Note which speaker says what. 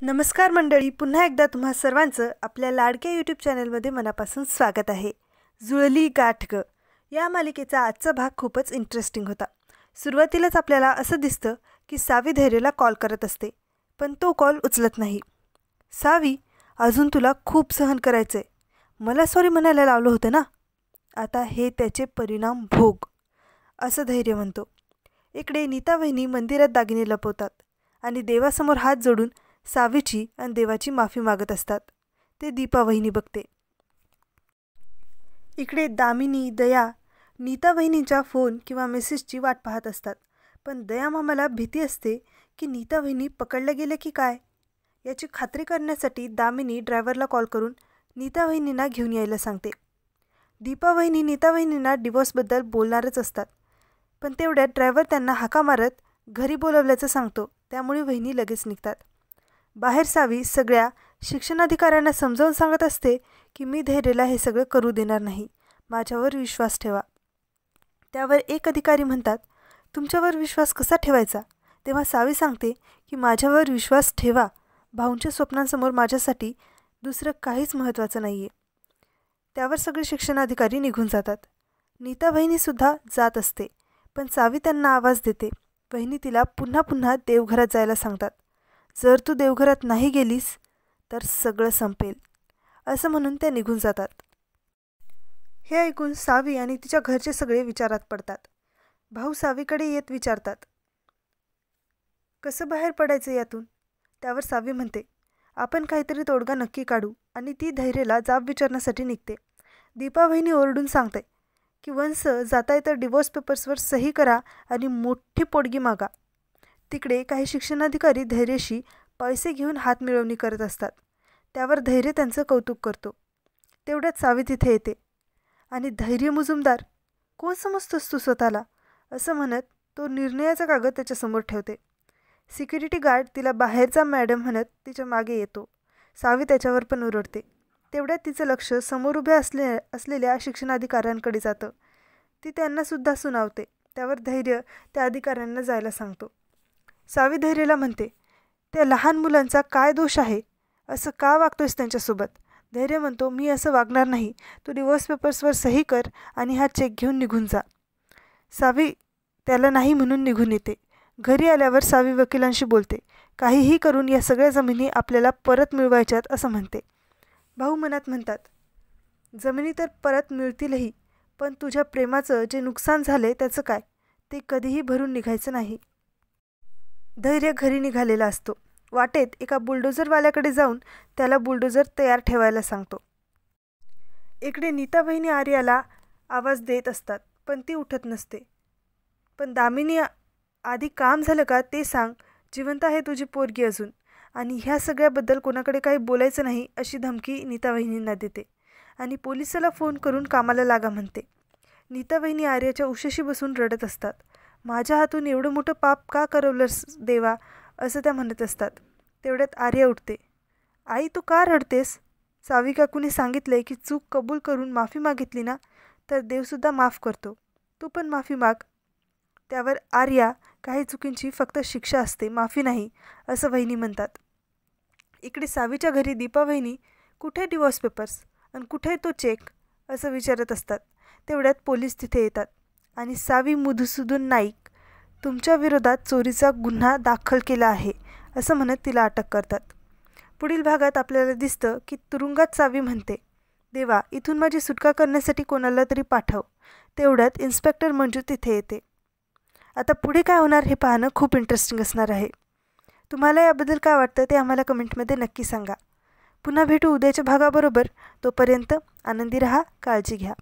Speaker 1: नमस्कार मंडळी, पुन्हा एकदा तुम्हा सर्वांचं आपल्या लाडक्या यूट्यूब चॅनलमध्ये मनापासून स्वागत आहे. जुळली गाठ ग या मालिकेचा आजचा भाग खूपच इंटरेस्टिंग होता. सुरुवातीलाच आपल्याला असं दिसतं की सावी धैर्यला कॉल करत असते, पण तो कॉल उचलत नाही. सावी, अजून तुला खूप सहन करायचं आहे. मला सॉरी म्हणायला लावलं होतं ना, आता हे त्याचे परिणाम भोग, असं धैर्य म्हणतो. इकडे नीता वहिनी मंदिरात दागिने लपवतात आणि देवासमोर हात जोडून सावीची आणि देवाची माफी मागत असतात. ते दीपा वहिनी बघते. इकडे दामिनी, दया नीता वहिनींच्या फोन किंवा मेसेजची वाट पाहत असतात. पण दया मामाला भीती असते की नीता वहिनी पकडल्या गेल्या की काय. याची खात्री करण्यासाठी दामिनी ड्रायव्हरला कॉल करून नीता वहिनींना घेऊन यायला सांगते. दीपा वहिनी नीता वहिनींना डिवोर्सबद्दल बोलणारच असतात, पण तेवढ्यात ड्रायव्हर त्यांना हाका मारत घरी बोलवल्याचं सांगतो. त्यामुळे वहिनी लगेच निघतात. बाहेर सावी सगळ्या शिक्षणाधिकाऱ्यांना समजावून सांगत असते की मी धैर्यला हे सगळं करू देणार नाही, माझ्यावर विश्वास ठेवा. त्यावर एक अधिकारी म्हणतात, तुमच्यावर विश्वास कसा ठेवायचा. तेव्हा सावी सांगते की माझ्यावर विश्वास ठेवा, भाऊंच्या स्वप्नांसमोर माझ्यासाठी दुसरं काहीच महत्त्वाचं नाही आहे. त्यावर सगळे शिक्षणाधिकारी निघून जातात. नीता वहिनीसुद्धा जात असते, पण सावी त्यांना आवाज देते. वहिनी तिला पुन्हा पुन्हा देवघरात जायला सांगतात. जर तू देवघरात नाही गेलीस तर सगळं संपेल, असं म्हणून त्या निघून जातात. हे ऐकून सावी आणि तिच्या घरचे सगळे विचारात पडतात. भाऊ सावीकडे येत विचारतात, कसं बाहेर पडायचं यातून. त्यावर सावी म्हणते, आपण काहीतरी तोडगा नक्की काढू, आणि ती धैर्यला जाब विचारण्यासाठी निघते. दीपा वहिनी ओरडून सांगते की वंस जाताय तर डिवोर्स पेपर्सवर सही करा आणि मोठी पोटगी मागा. तिकडे काही शिक्षणाधिकारी धैर्यशी पैसे घेऊन हात मिळवणी करत असतात. त्यावर धैर्य त्यांचं कौतुक करतो. तेवढ्यात सावी तिथे येते आणि धैर्य मुजुमदार, कोण समजतोस तू स्वतःला, असं म्हणत तो निर्णयाचा कागद त्याच्यासमोर ठेवते. सिक्युरिटी गार्ड तिला बाहेरचा मॅडम म्हणत तिच्या मागे येतो. सावी त्याच्यावर पण ओरडते. तेवढ्यात तिचं लक्ष समोर उभ्या असलेल्या शिक्षणाधिकाऱ्यांकडे जातं. ती त्यांनासुद्धा सुनावते. त्यावर धैर्य त्या अधिकाऱ्यांना जायला सांगतो. सावी धैर्यला म्हणते, त्या लहान मुलांचा काय दोष आहे, असं का वागतोयस त्यांच्यासोबत. धैर्य म्हणतो, मी असं वागणार नाही, तू डिवोर्स पेपर्सवर सही कर आणि हा चेक घेऊन निघून जा. सावी त्याला नाही म्हणून निघून येते. घरी आल्यावर सावी वकिलांशी बोलते. काहीही करून या सगळ्या जमिनी आपल्याला परत मिळवायच्यात असं म्हणते. भाऊ मनात म्हणतात, जमिनी तर परत मिळतीलही, पण तुझ्या प्रेमाचं जे नुकसान झाले त्याचं काय, ते कधीही भरून निघायचं नाही. धैर्य घरी निघालेला असतो. वाटेत एका बुलडोझरवाल्याकडे जाऊन त्याला बुलडोझर तयार ठेवायला सांगतो. इकडे नीता वहिनी आर्याला आवाज देत असतात, पण ती उठत नसते. पण दामिनी, आधी काम झालं का ते सांग, जिवंत आहे तुझी पोरगी अजून, आणि ह्या सगळ्याबद्दल कोणाकडे काही बोलायचं नाही अशी धमकी नीता वहिनींना देते आणि पोलिसाला फोन करून कामाला लागा म्हणते. नीता वहिनी आर्याच्या उशीशी बसून रडत असतात. माझ्या हातून एवढं मोठं पाप का करवलंस देवा, असं त्या म्हणत असतात. तेवढ्यात आर्या उठते. आई, तू का रडतेस. सावी काकूने सांगितलंय की चूक कबूल करून माफी मागितली ना तर देवसुद्धा माफ करतो, तू पण माफी माग. त्यावर आर्या, काही चुकींची फक्त शिक्षा असते, माफी नाही, असं वहिनी म्हणतात. इकडे सावीच्या घरी दीपा वहिनी, कुठे डिवोर्स पेपर्स आणि कुठे तो चेक, असं विचारत असतात. तेवढ्यात पोलीस तिथे येतात आणि सावी मधुसूदन नाईक, तुमच्या विरोधात चोरीचा गुन्हा दाखल केला आहे, असं म्हणत तिला अटक करतात. पुढील भागात आपल्याला दिसतं की तुरुंगात सावी म्हणते, देवा, इथून माझी सुटका करण्यासाठी कोणाला तरी पाठव. तेवढ्यात इन्स्पेक्टर मंजू तिथे येते. आता पुढे काय होणार हे पाहणं खूप इंटरेस्टिंग असणार आहे. तुम्हाला याबद्दल काय वाटतं ते आम्हाला कमेंटमध्ये नक्की सांगा. पुन्हा भेटू उद्याच्या भागाबरोबर. तोपर्यंत आनंदी रहा, काळजी घ्या.